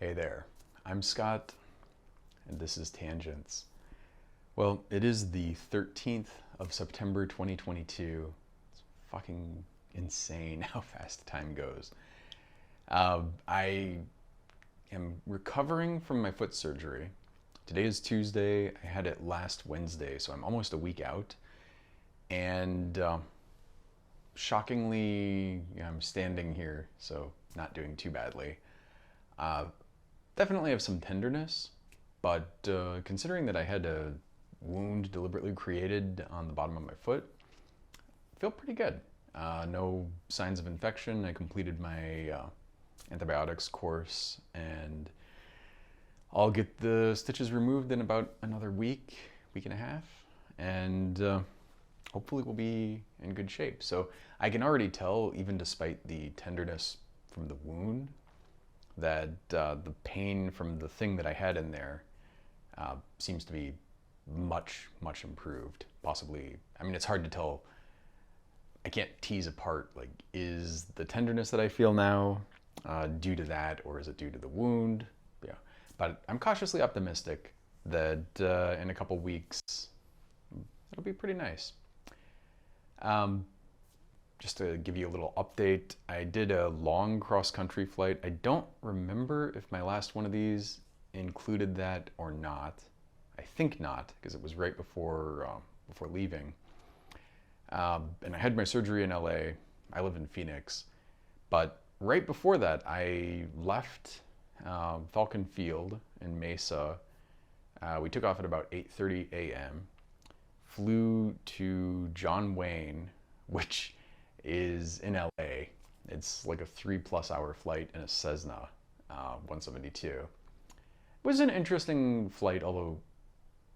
Hey there, I'm Scott, and this is Tangents. Well, it is the 13th of September 2022. It's fucking insane how fast time goes. I am recovering from my foot surgery. Today is Tuesday. I had it last Wednesday, so I'm almost a week out. And shockingly, I'm standing here, so not doing too badly. Definitely have some tenderness, but considering that I had a wound deliberately created on the bottom of my foot, I feel pretty good. No signs of infection. I completed my antibiotics course, and I'll get the stitches removed in about another week and a half, and hopefully we'll be in good shape. So I can already tell, even despite the tenderness from the wound, that the pain from the thing that I had in there seems to be much improved. Possibly, I mean, it's hard to tell. I can't tease apart, like, is the tenderness that I feel now due to that, or is it due to the wound? Yeah, but I'm cautiously optimistic that in a couple weeks it'll be pretty nice. Just to give you a little update, I did a long cross-country flight. I don't remember if my last one of these included that or not. I think not, because it was right before leaving. And I had my surgery in LA. I live in Phoenix. But right before that, I left Falcon Field in Mesa. We took off at about 8:30 a.m., flew to John Wayne, which is in LA. It's like a 3+ hour flight in a Cessna 172. It was an interesting flight, although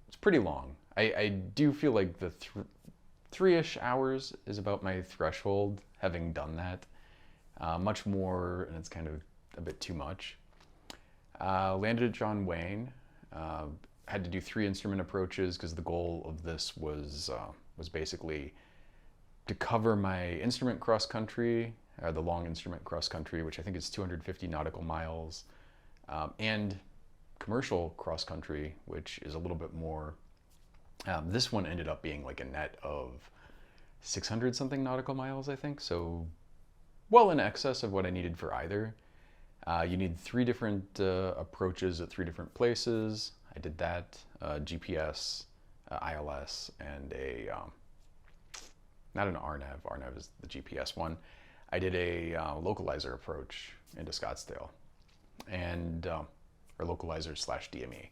it's pretty long. I do feel like the three-ish hours is about my threshold, having done that. Much more, and it's kind of a bit too much. Landed at John Wayne. Had to do 3 instrument approaches because the goal of this was basically to cover my instrument cross country, the long instrument cross country, which I think is 250 nautical miles, and commercial cross country, which is a little bit more. This one ended up being like a net of 600 something nautical miles, I think, so well in excess of what I needed for either. You need 3 different approaches at 3 different places. I did that, GPS, ILS, and a not an RNAV. RNAV is the GPS one. I did a localizer approach into Scottsdale, and or localizer / DME,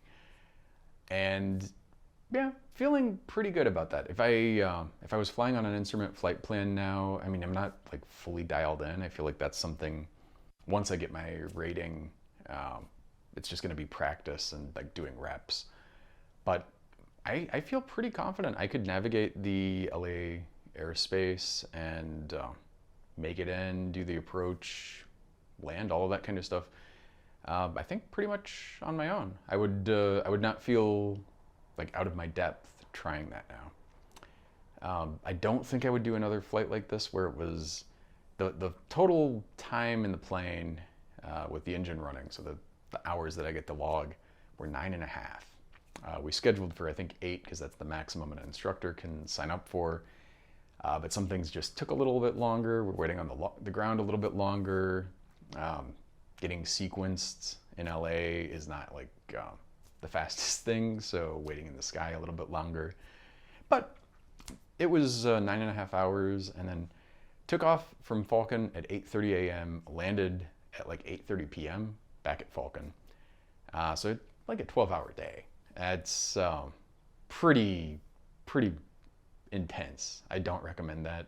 and yeah, feeling pretty good about that. If I was flying on an instrument flight plan now, I mean, I'm not like fully dialed in. I feel like that's something. Once I get my rating, it's just going to be practice and like doing reps. But I feel pretty confident I could navigate the LA airspace and make it in, do the approach, land, all of that kind of stuff. I think pretty much on my own. I would not feel like out of my depth trying that now. I don't think I would do another flight like this where it was the total time in the plane with the engine running, so the hours that I get to log were 9.5. We scheduled for, I think, 8 because that's the maximum an instructor can sign up for. But some things just took a little bit longer. We're waiting on the ground a little bit longer. Getting sequenced in LA is not like the fastest thing, so waiting in the sky a little bit longer. But it was 9.5 hours, and then took off from Falcon at 8:30 a.m., landed at like 8:30 p.m. back at Falcon. So like a 12-hour day. That's pretty intense. I don't recommend that.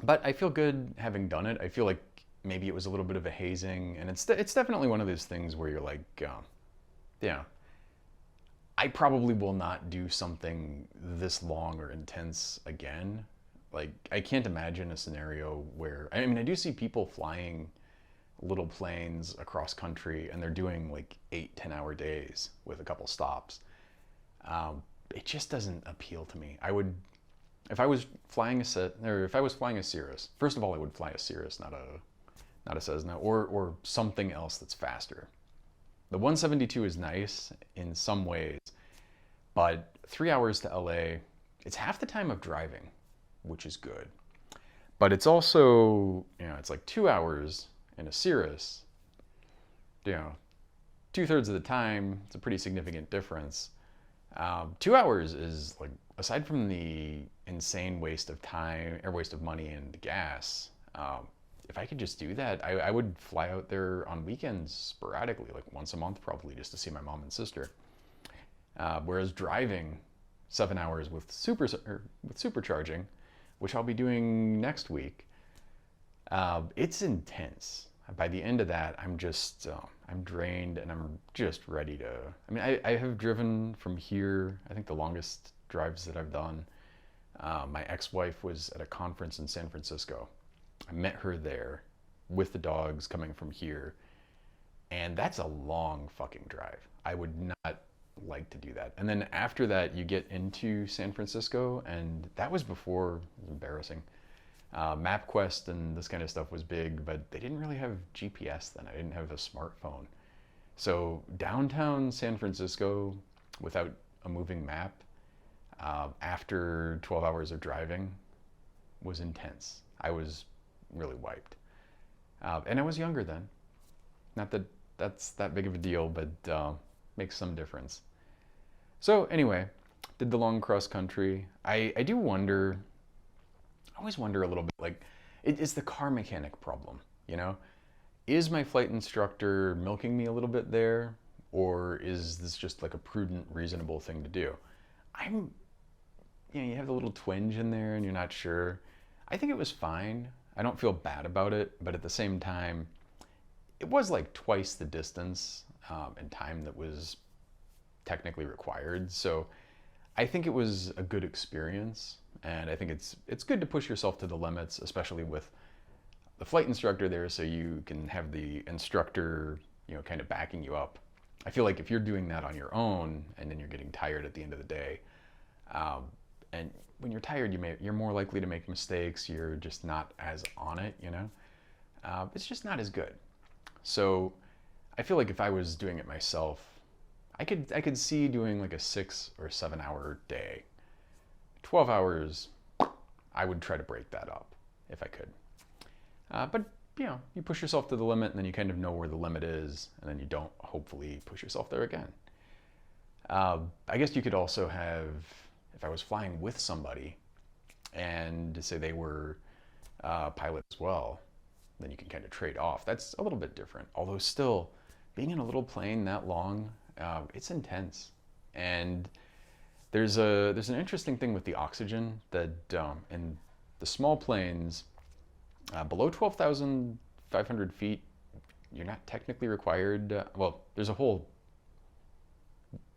But I feel good having done it. I feel like maybe it was a little bit of a hazing, and it's definitely one of those things where you're like, yeah, I probably will not do something this long or intense again. Like, I can't imagine a scenario where, I mean, I do see people flying little planes across country, and they're doing like 8-10 hour days with a couple stops. It just doesn't appeal to me. I would, if I was flying a Cirrus, first of all, I would fly a Cirrus, not a Cessna, or something else that's faster. The 172 is nice in some ways, but 3 hours to LA, it's half the time of driving, which is good. But it's also, it's like 2 hours in a Cirrus, you know, 2/3 of the time, it's a pretty significant difference. 2 hours is like, aside from the insane waste of time or waste of money and gas, if I could just do that, I would fly out there on weekends sporadically, like once a month probably, just to see my mom and sister. Whereas driving 7 hours with supercharging, which I'll be doing next week, it's intense. By the end of that, I'm drained and I'm just ready to. I mean, I have driven from here. I think the longest drives that I've done. My ex-wife was at a conference in San Francisco. I met her there with the dogs coming from here, and that's a long fucking drive. I would not like to do that. And then after that, you get into San Francisco, and that was before. It was embarrassing. MapQuest and this kind of stuff was big, but they didn't really have GPS then. I didn't have a smartphone. So downtown San Francisco, without a moving map, after 12 hours of driving, was intense. I was really wiped. And I was younger then. Not that that's that big of a deal, but makes some difference. So anyway, did the long cross country. I do wonder, I always wonder a little bit, like, it's the car mechanic problem, Is my flight instructor milking me a little bit there? Or is this just like a prudent, reasonable thing to do? You have the little twinge in there and you're not sure. I think it was fine. I don't feel bad about it, but at the same time, it was like twice the distance and time that was technically required. So I think it was a good experience, and I think it's good to push yourself to the limits, especially with the flight instructor there, so you can have the instructor, kind of backing you up. I feel like if you're doing that on your own and then you're getting tired at the end of the day, and when you're tired, you're more likely to make mistakes. You're just not as on it, It's just not as good. So I feel like if I was doing it myself, I could see doing like a 6 or 7 hour day. 12 hours, I would try to break that up if I could. But you push yourself to the limit, and then you kind of know where the limit is, and then you don't hopefully push yourself there again. I guess you could also have, if I was flying with somebody, and say they were a pilot as well, then you can kind of trade off. That's a little bit different. Although still, being in a little plane that long, it's intense. And there's an interesting thing with the oxygen that in the small planes, below 12,500 feet, you're not technically required. There's a whole,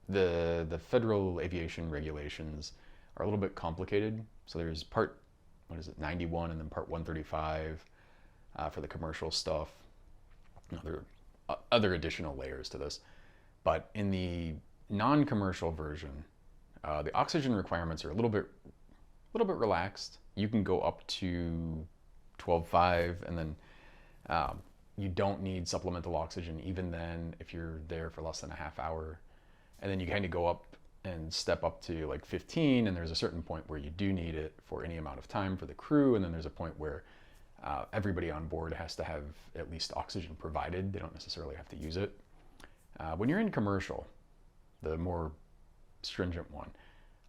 the federal aviation regulations are a little bit complicated. So there's part, 91, and then part 135 for the commercial stuff. There are other additional layers to this. But in the non-commercial version, the oxygen requirements are a little bit relaxed. You can go up to 12.5, and then you don't need supplemental oxygen even then if you're there for less than a half hour. And then you kind of go up and step up to like 15, and there's a certain point where you do need it for any amount of time for the crew, and then there's a point where everybody on board has to have at least oxygen provided. They don't necessarily have to use it. When you're in commercial, the more stringent one,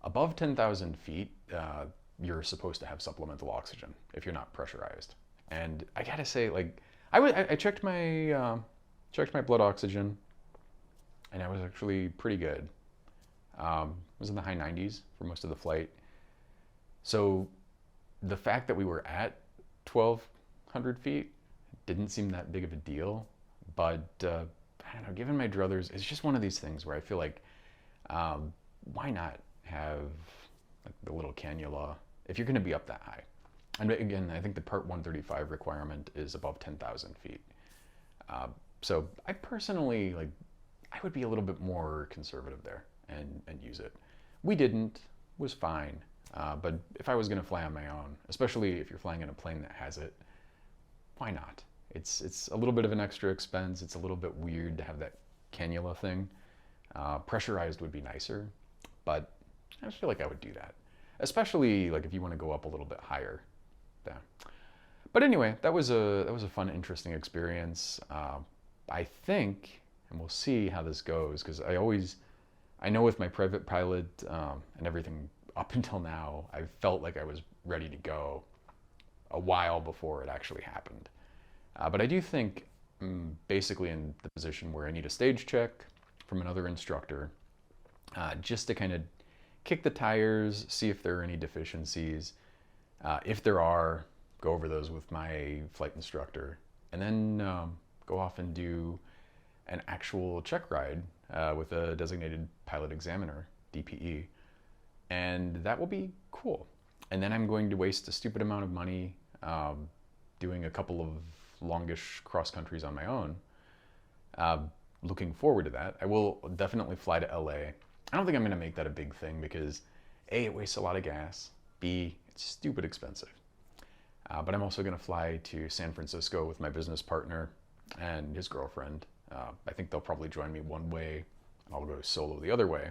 above 10,000 feet, you're supposed to have supplemental oxygen if you're not pressurized. And I gotta say, like, I checked my blood oxygen, and I was actually pretty good. It was in the high 90s for most of the flight. So the fact that we were at 1,200 feet didn't seem that big of a deal, but I don't know, given my druthers, it's just one of these things where I feel like, why not have like the little cannula if you're going to be up that high? And again, I think the Part 135 requirement is above 10,000 feet. So I personally, I would be a little bit more conservative there and use it. We didn't, was fine. But if I was going to fly on my own, especially if you're flying in a plane that has it, why not? It's a little bit of an extra expense. It's a little bit weird to have that cannula thing. Pressurized would be nicer, but I feel like I would do that, especially like if you want to go up a little bit higher. Yeah. But anyway, that was a fun, interesting experience. I think, and we'll see how this goes, because I know with my private pilot and everything up until now, I felt like I was ready to go a while before it actually happened. But I do think basically in the position where I need a stage check from another instructor, just to kind of kick the tires, see if there are any deficiencies. If there are, go over those with my flight instructor, and then go off and do an actual check ride with a designated pilot examiner, DPE, and that will be cool. And then I'm going to waste a stupid amount of money doing a couple of longish cross countries on my own. Looking forward to that. I will definitely fly to LA. I don't think I'm going to make that a big thing because A, it wastes a lot of gas. B, it's stupid expensive. But I'm also going to fly to San Francisco with my business partner and his girlfriend. I think they'll probably join me one way, and I'll go solo the other way.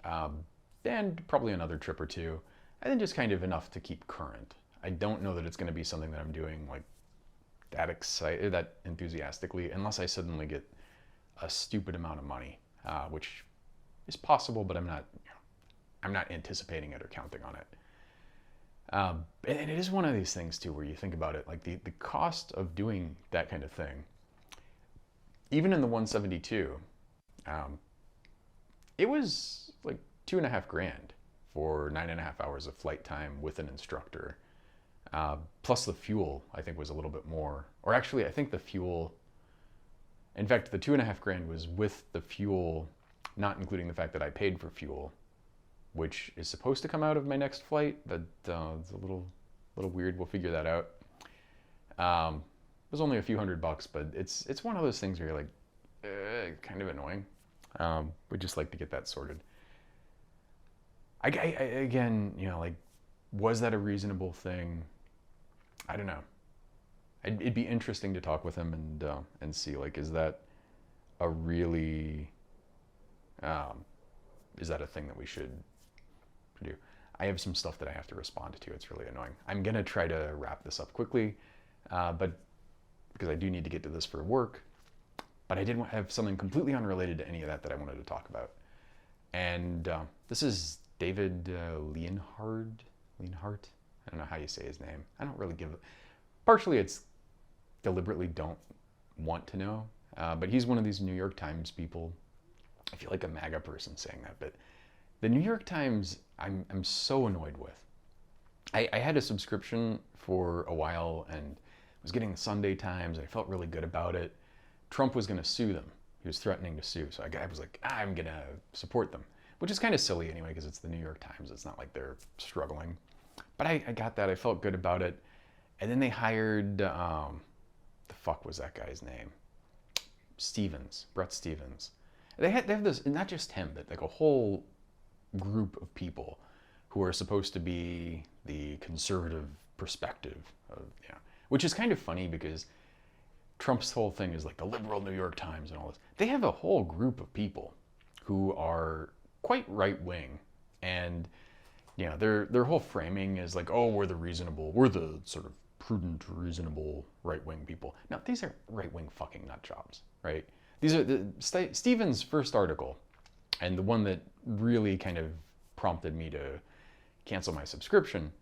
And probably another trip or two, and then just kind of enough to keep current. I don't know that it's going to be something that I'm doing like that excited, that enthusiastically, unless I suddenly get a stupid amount of money, which is possible, but I'm not anticipating it or counting on it. And it is one of these things too, where you think about it, like the cost of doing that kind of thing, even in the 172, it was like $2,500 for 9.5 hours of flight time with an instructor. Plus the fuel, I think, was a little bit more. Or actually, I think the fuel, in fact, the $2,500 was with the fuel, not including the fact that I paid for fuel, which is supposed to come out of my next flight, but it's a little weird. We'll figure that out. It was only a few $100, but it's one of those things where you're like, kind of annoying. We'd just like to get that sorted. I again, like, was that a reasonable thing? I don't know. It'd be interesting to talk with him and see, like, is that a really, is that a thing that we should do? I have some stuff that I have to respond to. It's really annoying. I'm gonna try to wrap this up quickly, but because I do need to get to this for work. But I did have something completely unrelated to any of that I wanted to talk about. And this is David Leonhardt. I don't know how you say his name. I don't really give it. Partially it's deliberately don't want to know. But he's one of these New York Times people. I feel like a MAGA person saying that, but the New York Times, I'm so annoyed with. I had a subscription for a while and was getting the Sunday Times. I felt really good about it. Trump was going to sue them. He was threatening to sue. So I was like, I'm going to support them, which is kind of silly anyway, because it's the New York Times. It's not like they're struggling. But I got that. I felt good about it. And then they hired, the fuck was that guy's name? Brett Stevens. They have this, not just him, but like a whole group of people who are supposed to be the conservative perspective of, which is kind of funny because Trump's whole thing is like the liberal New York Times and all this. They have a whole group of people who are quite right-wing, and their whole framing is like, oh, we're the sort of prudent, reasonable right-wing people. Now, these are right-wing fucking nut jobs, right? These are Stephen's first article, and the one that really kind of prompted me to cancel my subscription,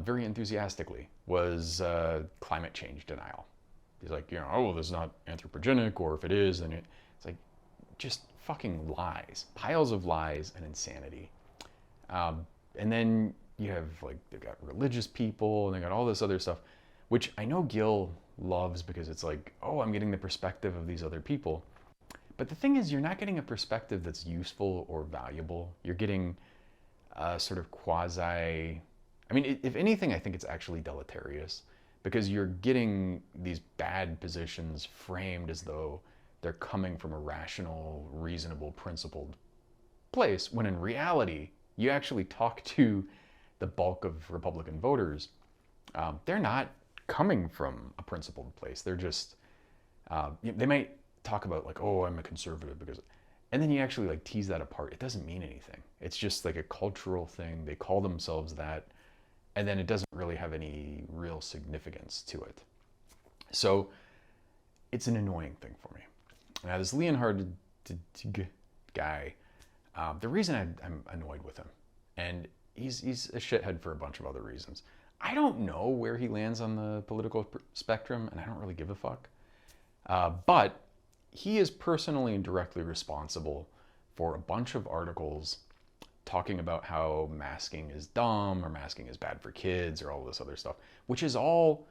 very enthusiastically, was climate change denial. He's like, oh, well, this is not anthropogenic, or if it is, then it's like just fucking lies, piles of lies and insanity. And then you have, like, they've got religious people and they got all this other stuff, which I know Gil loves because it's like, oh, I'm getting the perspective of these other people. But the thing is, you're not getting a perspective that's useful or valuable. You're getting a sort of quasi, I mean, if anything, I think it's actually deleterious, because you're getting these bad positions framed as though they're coming from a rational, reasonable, principled place, when in reality, you actually talk to the bulk of Republican voters, they're not coming from a principled place. They're just, they might talk about like, oh, I'm a conservative because, and then you actually like tease that apart. It doesn't mean anything. It's just like a cultural thing. They call themselves that, and then it doesn't really have any real significance to it. So it's an annoying thing for me. Now this Leonhardt guy, the reason I'm annoyed with him, and he's a shithead for a bunch of other reasons. I don't know where he lands on the political spectrum, and I don't really give a fuck. But he is personally and directly responsible for a bunch of articles talking about how masking is dumb or masking is bad for kids or all this other stuff, which is all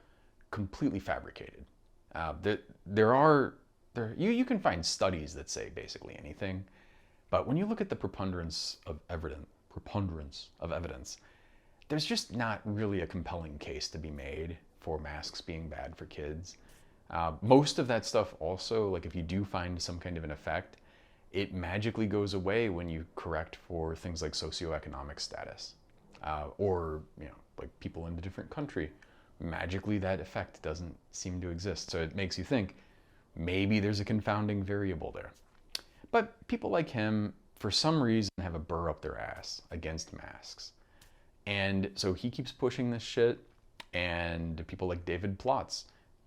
completely fabricated. You can find studies that say basically anything, but when you look at the preponderance of evidence, there's just not really a compelling case to be made for masks being bad for kids. Most of that stuff also, like if you do find some kind of an effect, it magically goes away when you correct for things like socioeconomic status, or like people in a different country. Magically, that effect doesn't seem to exist. So it makes you think maybe there's a confounding variable there. But people like him, for some reason, have a burr up their ass against masks. And so he keeps pushing this shit, and people like David Plotz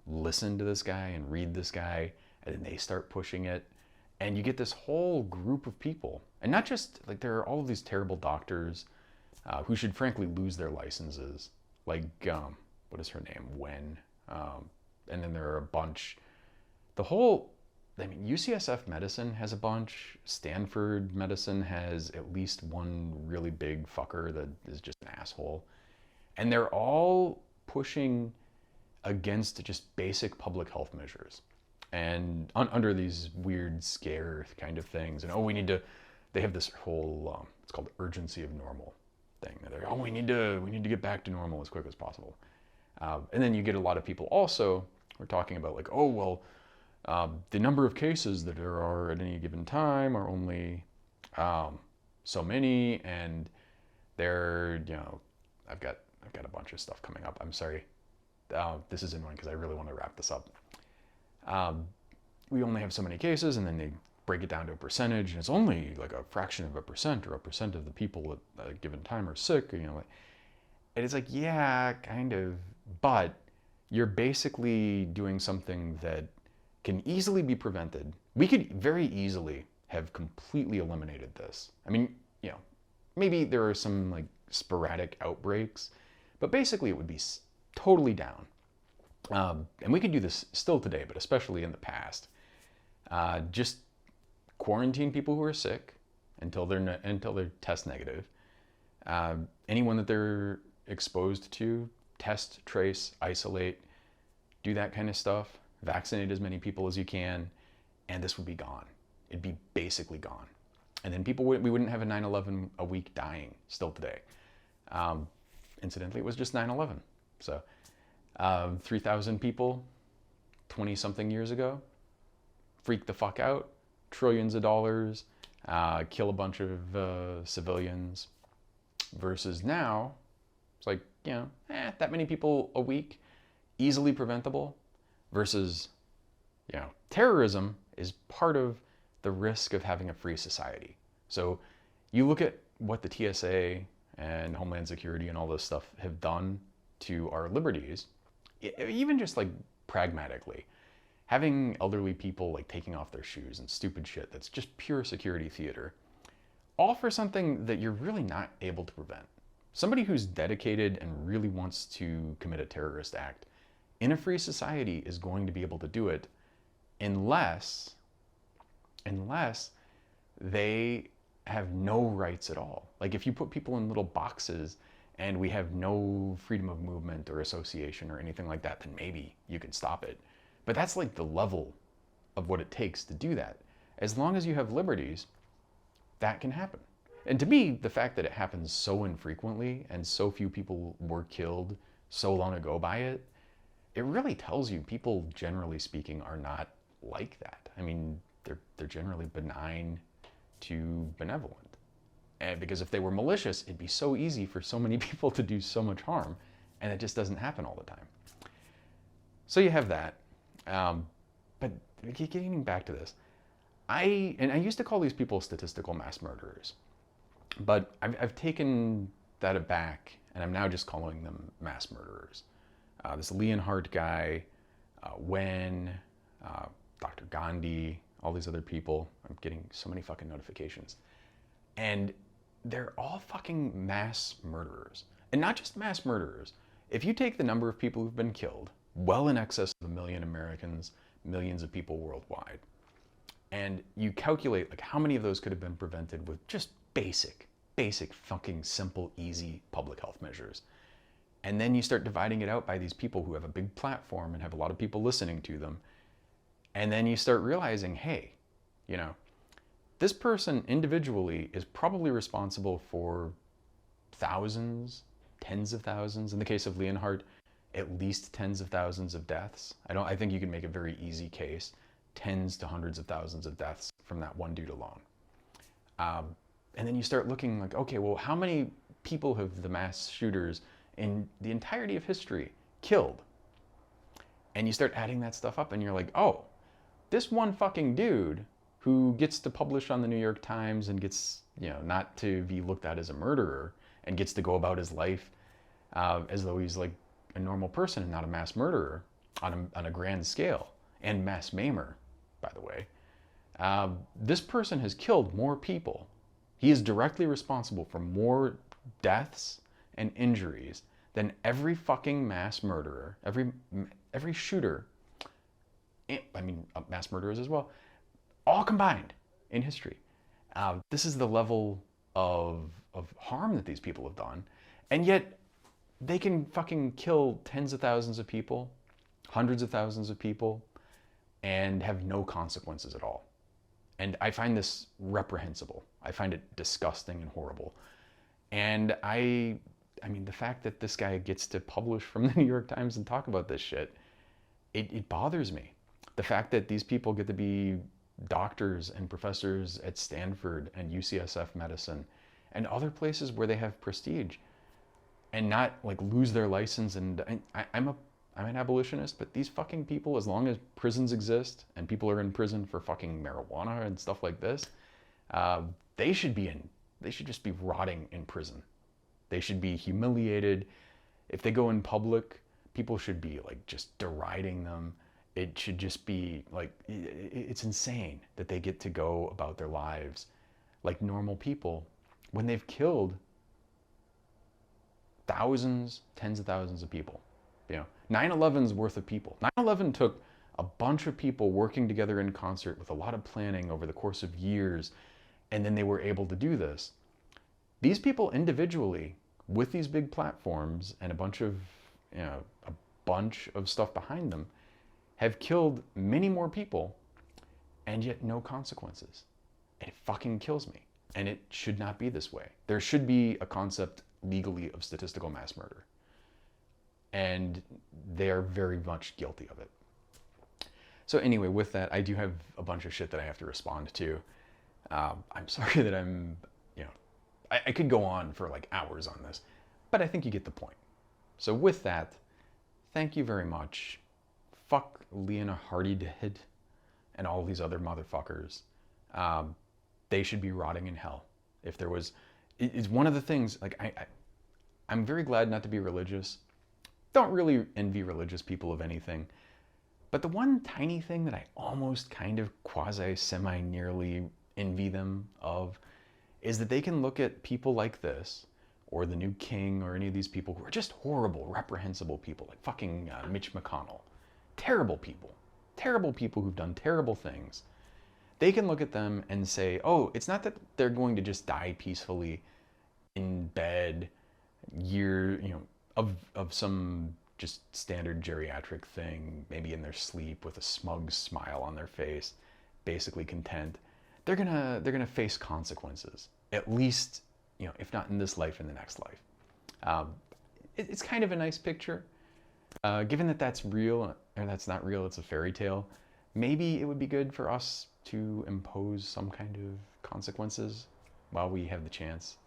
listen to this guy and read this guy, and then they start pushing it. And you get this whole group of people. And not just, like, there are all of these terrible doctors who should frankly lose their licenses. Like, what is her name? Wen. And then there are a bunch. UCSF medicine has a bunch. Stanford medicine has at least one really big fucker that is just an asshole. And they're all pushing against just basic public health measures. And under these weird scare kind of things. And they have this whole, it's called urgency of normal thing. They're like, we need to get back to normal as quick as possible. And then you get a lot of people also who are talking about like, the number of cases that there are at any given time are only so many, and they're, I've got a bunch of stuff coming up. I'm sorry. This is annoying because I really want to wrap this up. We only have so many cases, and then they break it down to a percentage, and it's only like a fraction of a percent or a percent of the people at a given time are sick, and it's like, yeah, kind of, but you're basically doing something that can easily be prevented. We could very easily have completely eliminated this. I mean, maybe there are some like sporadic outbreaks, but basically it would be totally down. And we could do this still today, but especially in the past. Just quarantine people who are sick until they're test negative. Anyone that they're exposed to, test, trace, isolate, do that kind of stuff. Vaccinate as many people as you can, and this would be gone. It'd be basically gone. And then we wouldn't have a 9/11 a week dying still today. Incidentally, it was just 9/11. So 3,000 people 20 something years ago, freak the fuck out, trillions of dollars, kill a bunch of civilians, versus now, it's like, that many people a week, easily preventable, versus, terrorism is part of the risk of having a free society. So you look at what the TSA and Homeland Security and all this stuff have done to our liberties, even just like pragmatically, having elderly people like taking off their shoes and stupid shit that's just pure security theater, all for something that you're really not able to prevent. Somebody who's dedicated and really wants to commit a terrorist act in a free society is going to be able to do it unless they have no rights at all. Like if you put people in little boxes and we have no freedom of movement or association or anything like that, then maybe you can stop it. But that's like the level of what it takes to do that. As long as you have liberties, that can happen. And to me, the fact that it happens so infrequently and so few people were killed so long ago by it, it really tells you people, generally speaking, are not like that. I mean, they're generally benign to benevolent. And because if they were malicious, it'd be so easy for so many people to do so much harm, and it just doesn't happen all the time. So you have that. But getting back to this, I used to call these people statistical mass murderers, but I've taken that aback, and I'm now just calling them mass murderers. This Leonhardt guy, Wen, Dr. Gandhi, all these other people. I'm getting so many fucking notifications. And they're all fucking mass murderers. And not just mass murderers. If you take the number of people who've been killed, well in excess of 1 million Americans, millions of people worldwide, and you calculate like how many of those could have been prevented with just basic fucking simple, easy public health measures. And then you start dividing it out by these people who have a big platform and have a lot of people listening to them. And then you start realizing, hey, you know, this person individually is probably responsible for thousands, tens of thousands. In the case of Leonhardt, at least tens of thousands of deaths. I think you can make a very easy case, tens to hundreds of thousands of deaths from that one dude alone. And then you start looking like, okay, well, how many people have the mass shooters in the entirety of history killed? And you start adding that stuff up and you're like, oh, this one fucking dude who gets to publish on the New York Times and gets, you know, not to be looked at as a murderer and gets to go about his life as though he's like a normal person and not a mass murderer on a grand scale, and mass maimer, by the way. This person has killed more people. He is directly responsible for more deaths and injuries than every fucking mass murderer, every shooter, I mean mass murderers as well, all combined in history. This is the level of harm that these people have done, and yet they can fucking kill tens of thousands of people, hundreds of thousands of people, and have no consequences at all. And I find this reprehensible. I find it disgusting and horrible. And I mean, the fact that this guy gets to publish from the New York Times and talk about this shit, it bothers me. The fact that these people get to be doctors and professors at Stanford and UCSF medicine and other places where they have prestige, and not like lose their license. And I'm an abolitionist, but these fucking people, as long as prisons exist and people are in prison for fucking marijuana and stuff like this, they should just be rotting in prison. They should be humiliated. If they go in public, people should be like just deriding them. It should just be like, it's insane that they get to go about their lives like normal people when they've killed thousands, tens of thousands of people. You know, 9/11's worth of people. 9/11 took a bunch of people working together in concert with a lot of planning over the course of years, and then they were able to do this. These people individually, with these big platforms and a bunch of stuff behind them, have killed many more people, and yet no consequences. And it fucking kills me. And it should not be this way. There should be a concept legally of statistical mass murder. And they are very much guilty of it. So anyway, with that, I do have a bunch of shit that I have to respond to. I'm sorry that I could go on for like hours on this, but I think you get the point. So with that, thank you very much. Fuck Leonhardt and all these other motherfuckers. They should be rotting in hell. If there was, it's one of the things, like I'm very glad not to be religious. Don't really envy religious people of anything. But the one tiny thing that I almost kind of quasi-semi-nearly envy them of is that they can look at people like this, or the new king, or any of these people who are just horrible, reprehensible people, like fucking Mitch McConnell. Terrible people who've done terrible things. They can look at them and say, oh, it's not that they're going to just die peacefully in bed, of some just standard geriatric thing, maybe in their sleep with a smug smile on their face, basically content. They're gonna face consequences, at least, if not in this life, in the next life. It's kind of a nice picture. Given that that's real, or that's not real, it's a fairy tale, maybe it would be good for us to impose some kind of consequences while we have the chance.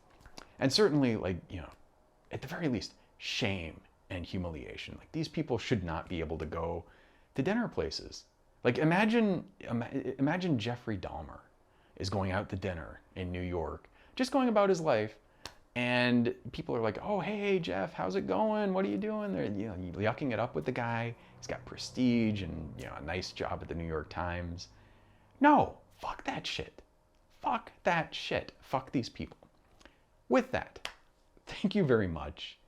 And certainly, at the very least, shame and humiliation. Like, these people should not be able to go to dinner places. Like, imagine Jeffrey Dahmer is going out to dinner in New York, just going about his life, and people are like, "Oh, hey, Jeff, how's it going? What are you doing there?" You know, yucking it up with the guy. He's got prestige and, you know, a nice job at the New York Times. No, fuck that shit. Fuck that shit. Fuck these people. With that, thank you very much.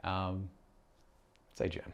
Say Jen.